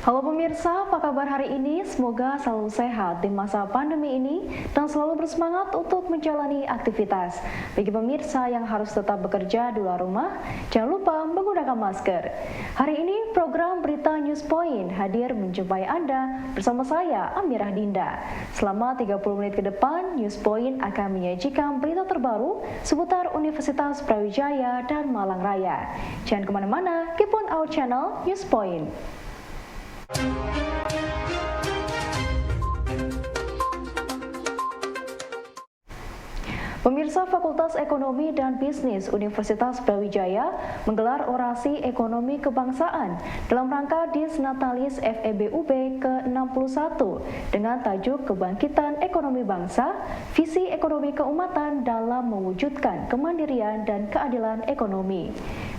Halo pemirsa, apa kabar hari ini? Semoga selalu sehat di masa pandemi ini dan selalu bersemangat untuk menjalani aktivitas. Bagi pemirsa yang harus tetap bekerja di luar rumah, jangan lupa menggunakan masker. Hari ini program Berita News Point hadir menjumpai Anda bersama saya, Amirah Dinda. Selama 30 menit ke depan, News Point akan menyajikan berita terbaru seputar Universitas Brawijaya dan Malang Raya. Jangan kemana-mana, keep on our channel News Point. Pemirsa, Fakultas Ekonomi dan Bisnis Universitas Brawijaya menggelar orasi ekonomi kebangsaan dalam rangka Disnatalis FEBUB ke-61 dengan tajuk Kebangkitan Ekonomi Bangsa, Visi Ekonomi Keumatan dalam Mewujudkan Kemandirian dan Keadilan Ekonomi.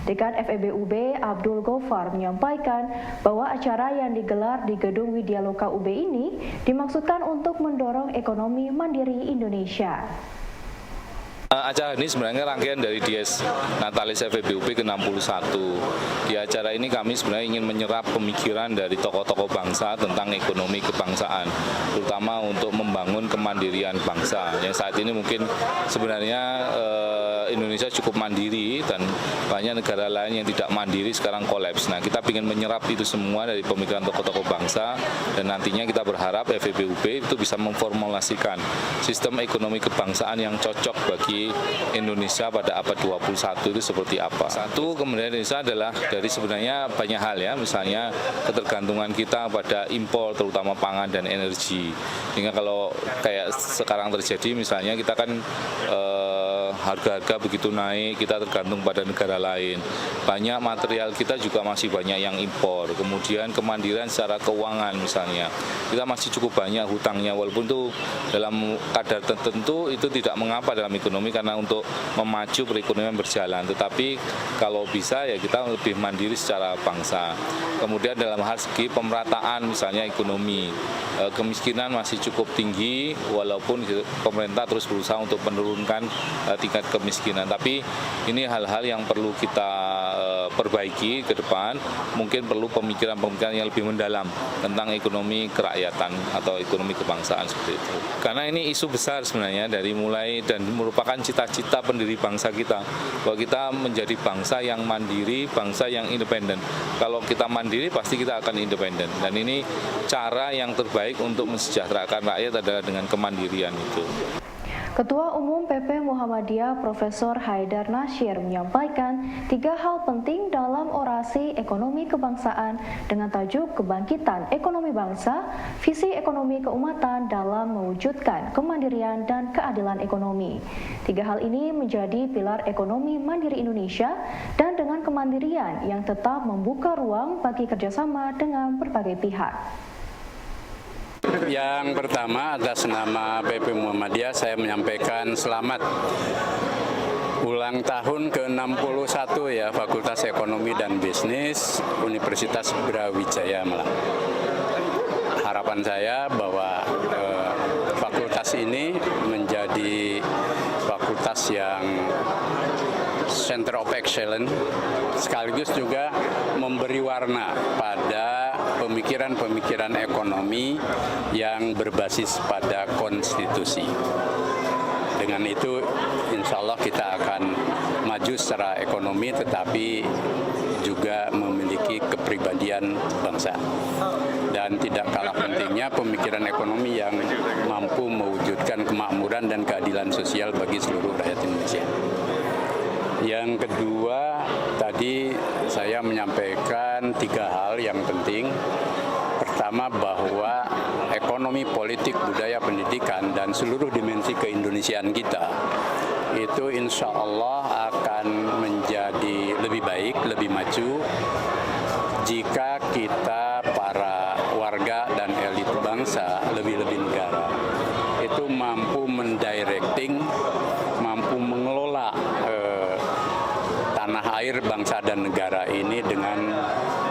Dekan FEBUB Abdul Gofar menyampaikan bahwa acara yang digelar di Gedung Widyaloka UB ini dimaksudkan untuk mendorong ekonomi mandiri Indonesia. Acara ini sebenarnya rangkaian dari Dies Natalis FEBUB ke-61. Di acara ini kami sebenarnya ingin menyerap pemikiran dari tokoh-tokoh bangsa tentang ekonomi kebangsaan, terutama untuk membangun kemandirian bangsa. Yang saat ini mungkin sebenarnya Indonesia cukup mandiri dan banyak negara lain yang tidak mandiri sekarang kolaps. Nah, kita ingin menyerap itu semua dari pemikiran tokoh-tokoh bangsa dan nantinya kita berharap FEBUB itu bisa memformulasikan sistem ekonomi kebangsaan yang cocok bagi Indonesia pada abad 21 itu seperti apa. Satu, kemudian Indonesia adalah dari sebenarnya banyak hal ya, misalnya ketergantungan kita pada impor terutama pangan dan energi. Sehingga kalau kayak sekarang terjadi misalnya kita kan harga-harga begitu naik, kita tergantung pada negara lain. Banyak material kita juga masih banyak yang impor. Kemudian kemandirian secara keuangan misalnya, kita masih cukup banyak hutangnya, walaupun itu dalam kadar tertentu itu tidak mengapa dalam ekonomi karena untuk memacu perekonomian berjalan. Tetapi kalau bisa ya kita lebih mandiri secara bangsa. Kemudian dalam hal segi pemerataan misalnya ekonomi, kemiskinan masih cukup tinggi walaupun pemerintah terus berusaha untuk menurunkan tingkat kemiskinan. Tapi ini hal-hal yang perlu kita perbaiki ke depan. Mungkin perlu pemikiran-pemikiran yang lebih mendalam tentang ekonomi kerakyatan atau ekonomi kebangsaan seperti itu. Karena ini isu besar sebenarnya dari mulai dan merupakan cita-cita pendiri bangsa kita, bahwa kita menjadi bangsa yang mandiri, bangsa yang independen. Kalau kita mandiri pasti kita akan independen. Dan ini cara yang terbaik untuk mensejahterakan rakyat adalah dengan kemandirian itu. Ketua Umum PP Muhammadiyah Profesor Haidar Nasir menyampaikan 3 hal penting dalam orasi ekonomi kebangsaan dengan tajuk Kebangkitan Ekonomi Bangsa, Visi Ekonomi Keumatan dalam Mewujudkan Kemandirian dan Keadilan Ekonomi. 3 hal ini menjadi pilar ekonomi mandiri Indonesia dan dengan kemandirian yang tetap membuka ruang bagi kerjasama dengan berbagai pihak. Yang pertama, atas nama PP Muhammadiyah saya menyampaikan selamat ulang tahun ke-61 ya Fakultas Ekonomi dan Bisnis Universitas Brawijaya Malang. Harapan saya bahwa fakultas ini menjadi fakultas yang Center of Excellence sekaligus juga memberi warna pada pemikiran-pemikiran ekonomi yang berbasis pada konstitusi. Dengan itu insya Allah kita akan maju secara ekonomi tetapi juga memiliki kepribadian bangsa. Dan tidak kalah pentingnya pemikiran ekonomi yang mampu mewujudkan kemakmuran dan keadilan sosial bagi seluruh rakyat Indonesia. Yang kedua, tadi saya menyampaikan 3 hal yang penting. Pertama, bahwa ekonomi, politik, budaya, pendidikan, dan seluruh dimensi keindonesiaan kita itu insya Allah akan menjadi lebih baik, lebih maju jika kita para warga dan elit bangsa, lebih-lebih negara, itu mampu mendirecting, mampu mengelola tanah air bangsa dan negara ini dengan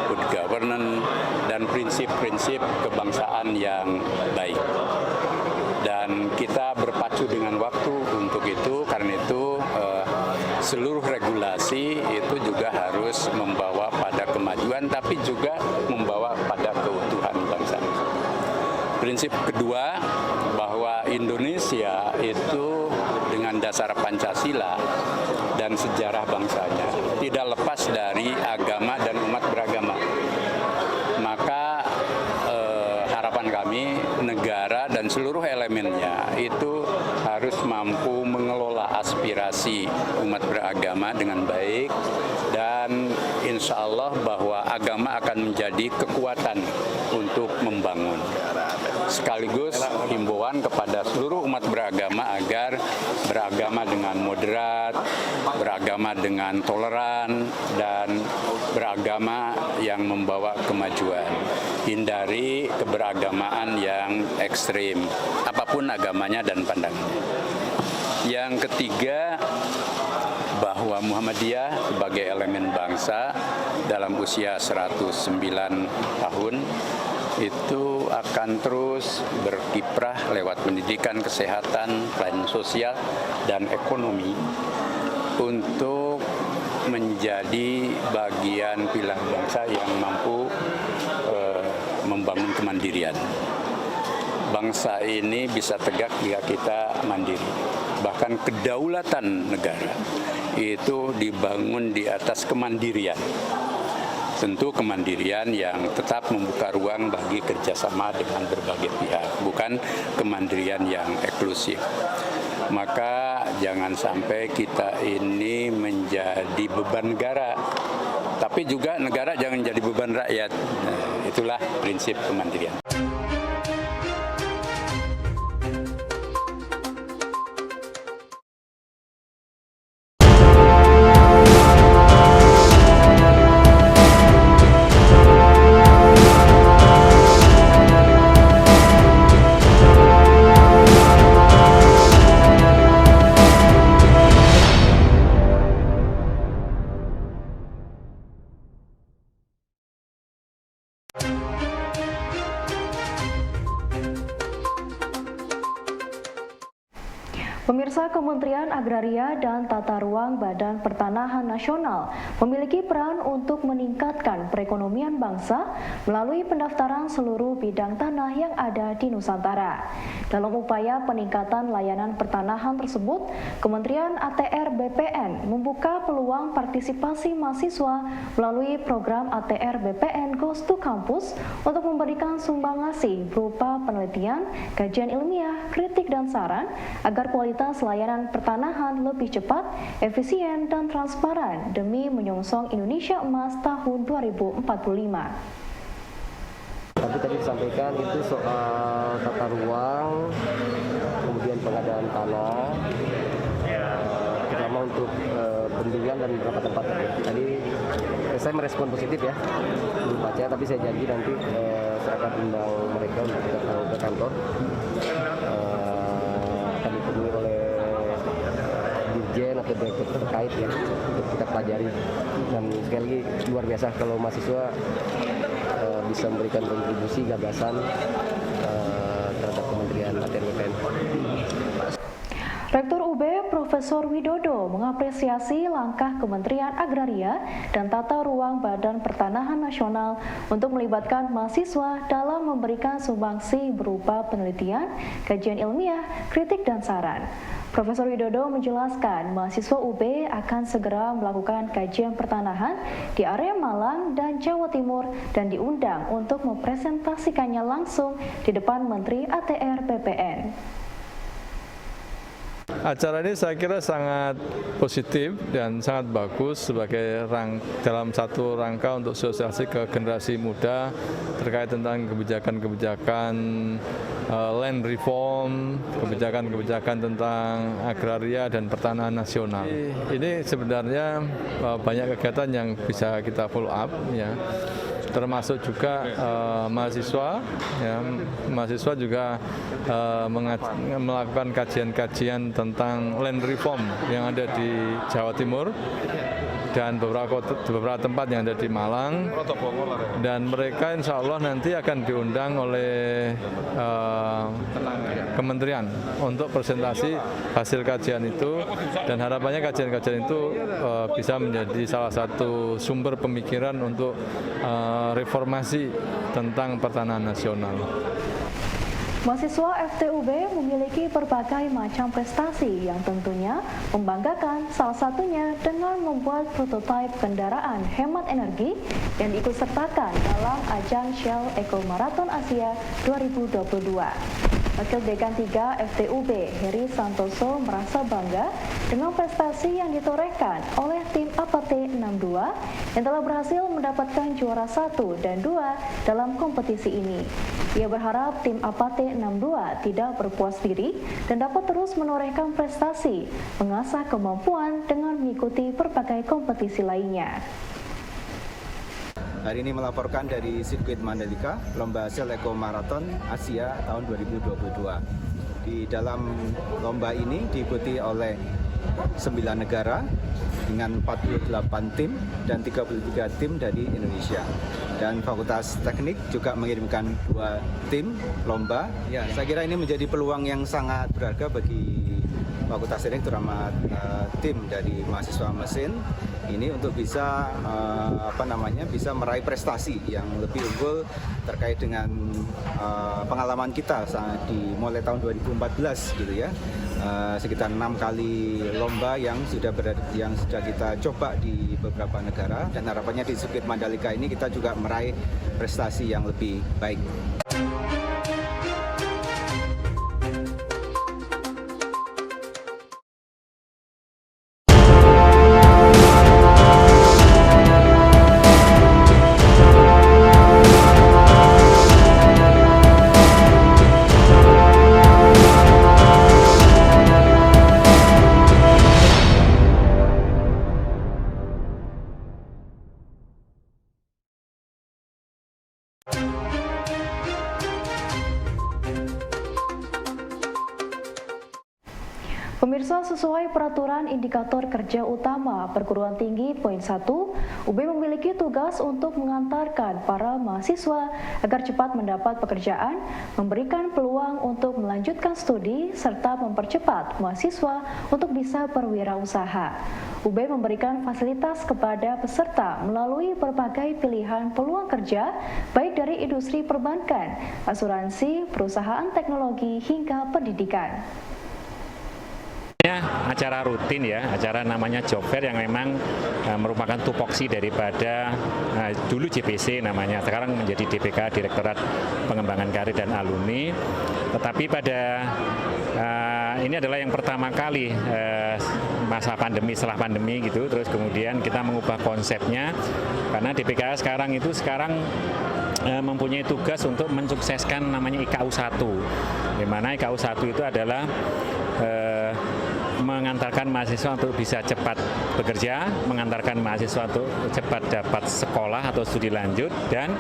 good governance dan prinsip-prinsip kebangsaan yang baik. Dan kita berpacu dengan waktu untuk itu, karena itu seluruh regulasi itu juga harus membawa pada kemajuan tapi juga membawa pada keutuhan. Indonesia itu dengan dasar Pancasila dan sejarah bangsanya tidak lepas dari agama dan umat beragama. Maka harapan kami negara dan seluruh elemennya itu harus mampu mengelola aspirasi umat beragama dengan baik, dan insya Allah bahwa agama akan menjadi kekuatan untuk membangun. Sekaligus himbauan kepada seluruh umat beragama agar beragama dengan moderat, beragama dengan toleran, dan beragama yang membawa kemajuan. Hindari keberagamaan yang ekstrim, apapun agamanya dan pandangannya. Yang ketiga, bahwa Muhammadiyah sebagai elemen bangsa dalam usia 109 tahun itu akan terus berkiprah lewat pendidikan, kesehatan, pelayanan sosial, dan ekonomi untuk menjadi bagian pilar bangsa yang mampu membangun kemandirian. Bangsa ini bisa tegak jika kita mandiri. Bahkan kedaulatan negara itu dibangun di atas kemandirian. Tentu kemandirian yang tetap membuka ruang bagi kerjasama dengan berbagai pihak, bukan kemandirian yang eksklusif. Maka jangan sampai kita ini menjadi beban negara, tapi juga negara jangan jadi beban rakyat. Nah, itulah prinsip kemandirian. Pemirsa, Kementerian Agraria dan Tata Ruang Badan Pertanahan Nasional memiliki peran untuk meningkatkan perekonomian bangsa melalui pendaftaran seluruh bidang tanah yang ada di Nusantara. Dalam upaya peningkatan layanan pertanahan tersebut, Kementerian ATR BPN membuka peluang partisipasi mahasiswa melalui program ATR BPN Goes to Campus untuk memberikan sumbangasi berupa penelitian, kajian ilmiah, kritik dan saran agar kualitas layanan pertanahan lebih cepat, efisien, dan transparan demi menyongsong Indonesia Emas tahun 2045. Tapi tadi disampaikan itu soal tata ruang, kemudian pengadaan tanah, terutama untuk bendungan dan beberapa tempat. Tadi saya merespon positif ya, belum baca, tapi saya janji nanti saya akan undang mereka untuk kita ke kantor. Akan ditemui oleh dirjen atau direktur terkait ya, untuk kita pelajari. Dan sekali lagi luar biasa kalau mahasiswa bisa memberikan kontribusi gagasan terhadap Kementerian ATR BPN. Rektor UB Profesor Widodo mengapresiasi langkah Kementerian Agraria dan Tata Ruang Badan Pertanahan Nasional untuk melibatkan mahasiswa dalam memberikan sumbangsi berupa penelitian, kajian ilmiah, kritik dan saran. Profesor Widodo menjelaskan mahasiswa UB akan segera melakukan kajian pertanahan di area Malang dan Jawa Timur dan diundang untuk mempresentasikannya langsung di depan Menteri ATR BPN. Acara ini saya kira sangat positif dan sangat bagus sebagai dalam satu rangka untuk sosialisasi ke generasi muda terkait tentang kebijakan-kebijakan land reform, kebijakan-kebijakan tentang agraria dan pertanahan nasional. Ini sebenarnya banyak kegiatan yang bisa kita follow up ya. Termasuk juga mahasiswa, ya, mahasiswa juga melakukan kajian-kajian tentang land reform yang ada di Jawa Timur dan beberapa tempat yang ada di Malang, dan mereka insya Allah nanti akan diundang oleh kementerian untuk presentasi hasil kajian itu, dan harapannya kajian-kajian itu bisa menjadi salah satu sumber pemikiran untuk reformasi tentang pertanahan nasional. Mahasiswa FTUB memiliki berbagai macam prestasi yang tentunya membanggakan, salah satunya dengan membuat prototipe kendaraan hemat energi yang diikutsertakan dalam ajang Shell Eco Marathon Asia 2022. Wakil Dekan 3 FTUB, Heri Santoso, merasa bangga dengan prestasi yang ditorehkan oleh tim APAT 62 yang telah berhasil mendapatkan juara 1 dan 2 dalam kompetisi ini. Ia berharap tim APAT 62 tidak berpuas diri dan dapat terus menorehkan prestasi, mengasah kemampuan dengan mengikuti berbagai kompetisi lainnya. Hari ini melaporkan dari sirkuit Mandalika, lomba Shell Eco Marathon Asia tahun 2022. Di dalam lomba ini diikuti oleh 9 negara dengan 48 tim dan 33 tim dari Indonesia. Dan Fakultas Teknik juga mengirimkan 2 tim lomba. Ya, saya kira ini menjadi peluang yang sangat berharga bagi Fakultas Teknik, terutama tim dari mahasiswa mesin ini untuk bisa bisa meraih prestasi yang lebih unggul terkait dengan pengalaman kita saat mulai tahun 2014 gitu ya. Sekitar 6 kali lomba yang sudah kita coba di beberapa negara, dan harapannya di sirkuit Mandalika ini kita juga meraih prestasi yang lebih baik. Pemirsa, sesuai peraturan indikator kerja utama perguruan tinggi poin 1, UB memiliki tugas untuk mengantarkan para mahasiswa agar cepat mendapat pekerjaan, memberikan peluang untuk melanjutkan studi, serta mempercepat mahasiswa untuk bisa berwirausaha. UB memberikan fasilitas kepada peserta melalui berbagai pilihan peluang kerja, baik dari industri perbankan, asuransi, perusahaan teknologi, hingga pendidikan. Acara rutin ya, acara namanya job fair yang memang merupakan tupoksi daripada dulu JPC namanya, sekarang menjadi DPK, Direktorat Pengembangan Karir dan Alumni. Tetapi pada ini adalah yang pertama kali masa pandemi, setelah pandemi gitu, terus kemudian kita mengubah konsepnya karena DPK sekarang mempunyai tugas untuk mensukseskan namanya IKU 1, di mana IKU 1 itu adalah mengantarkan mahasiswa untuk bisa cepat bekerja, mengantarkan mahasiswa untuk cepat dapat sekolah atau studi lanjut, dan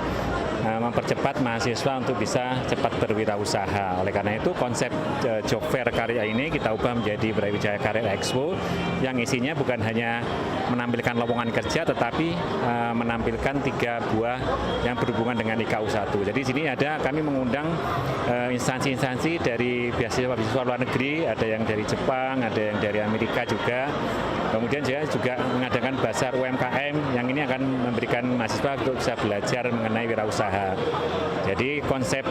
mempercepat mahasiswa untuk bisa cepat berwirausaha. Oleh karena itu konsep job fair karya ini kita ubah menjadi Brawijaya Career Expo yang isinya bukan hanya menampilkan lowongan kerja, tetapi menampilkan 3 buah yang berhubungan dengan IKU 1. Jadi di sini kami mengundang instansi-instansi dari beasiswa luar negeri, ada yang dari Jepang, ada yang dari Amerika juga. Kemudian juga mengadakan bazar UMKM yang ini akan memberikan mahasiswa untuk bisa belajar mengenai wirausaha. Jadi konsep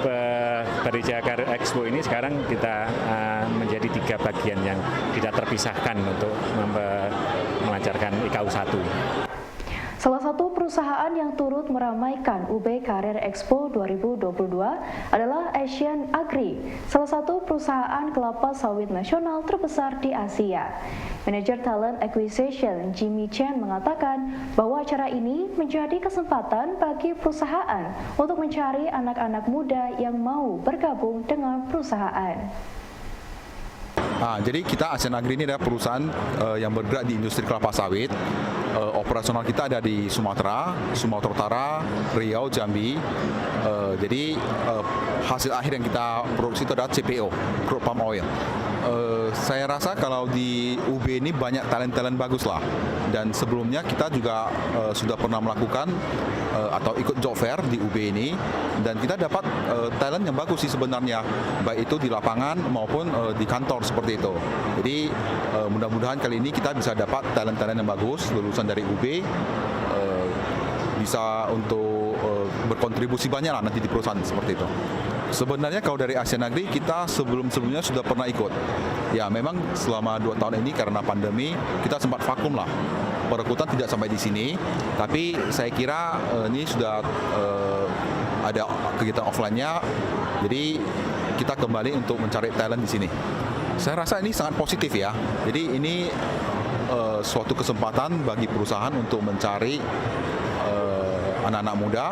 Brawijaya Career Expo ini sekarang kita menjadi 3 bagian yang tidak terpisahkan untuk melancarkan IKU 1. Salah satu perusahaan yang turut meramaikan UB Career Expo 2022 adalah Asian Agri, salah satu perusahaan kelapa sawit nasional terbesar di Asia. Manager Talent Acquisition Jimmy Chen mengatakan bahwa acara ini menjadi kesempatan bagi perusahaan untuk mencari anak-anak muda yang mau bergabung dengan perusahaan. Jadi kita Asian Agri ini adalah perusahaan yang bergerak di industri kelapa sawit. Operasional kita ada di Sumatera Utara, Riau, Jambi. Jadi hasil akhir yang kita produksi itu adalah CPO, crude palm oil. Saya rasa kalau di UB ini banyak talent bagus lah. Dan sebelumnya kita juga sudah pernah melakukan atau ikut job fair di UB ini, dan kita dapat talent yang bagus sih sebenarnya, baik itu di lapangan maupun di kantor seperti itu. Jadi mudah-mudahan kali ini kita bisa dapat talent-talent yang bagus lulusan dari UB, bisa untuk berkontribusi banyak lah nanti di perusahaan seperti itu. Sebenarnya kalau dari Asia Negeri kita sebelumnya sudah pernah ikut. Ya memang selama 2 tahun ini karena pandemi kita sempat vakum lah. Perekrutan tidak sampai di sini, tapi saya kira ini sudah ada kegiatan offline-nya, jadi kita kembali untuk mencari talent di sini. Saya rasa ini sangat positif ya. Jadi ini suatu kesempatan bagi perusahaan untuk mencari anak-anak muda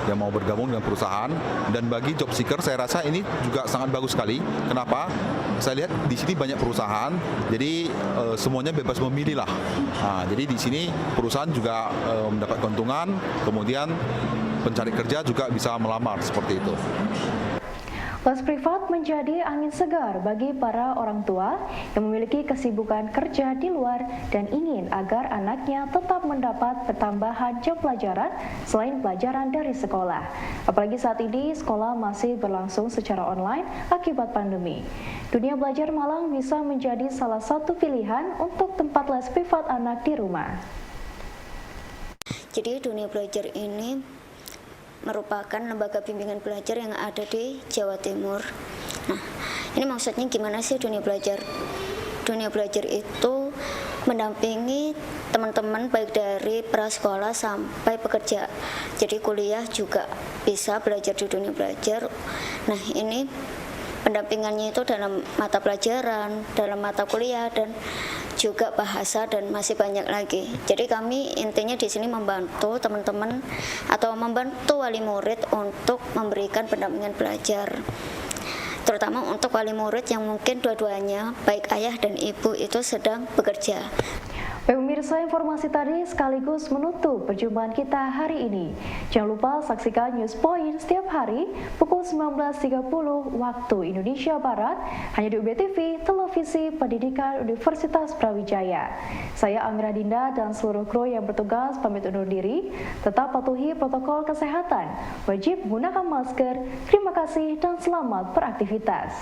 yang mau bergabung dengan perusahaan, dan bagi job seeker saya rasa ini juga sangat bagus sekali. Kenapa? Saya lihat di sini banyak perusahaan, jadi semuanya bebas memilih lah. Nah, jadi di sini perusahaan juga mendapat keuntungan, kemudian pencari kerja juga bisa melamar seperti itu. Les privat menjadi angin segar bagi para orang tua yang memiliki kesibukan kerja di luar dan ingin agar anaknya tetap mendapat pertambahan jam pelajaran selain pelajaran dari sekolah. Apalagi saat ini sekolah masih berlangsung secara online akibat pandemi. Dunia Belajar Malang bisa menjadi salah satu pilihan untuk tempat les privat anak di rumah. Jadi Dunia Belajar ini merupakan lembaga bimbingan belajar yang ada di Jawa Timur. Nah, ini maksudnya gimana sih Dunia Belajar? Dunia Belajar itu mendampingi teman-teman baik dari prasekolah sampai pekerja. Jadi kuliah juga bisa belajar di Dunia Belajar. Nah, ini pendampingannya itu dalam mata pelajaran, dalam mata kuliah, dan juga bahasa, dan masih banyak lagi. Jadi kami intinya di sini membantu teman-teman atau membantu wali murid untuk memberikan pendampingan belajar. Terutama untuk wali murid yang mungkin dua-duanya, baik ayah dan ibu, itu sedang bekerja. Pemirsa, informasi tadi sekaligus menutup perjumpaan kita hari ini. Jangan lupa saksikan News Point setiap hari pukul 19.30 waktu Indonesia Barat hanya di UB TV, Televisi Pendidikan Universitas Brawijaya. Saya Amira Dinda dan seluruh kru yang bertugas pamit undur diri. Tetap patuhi protokol kesehatan, wajib menggunakan masker. Terima kasih dan selamat beraktivitas.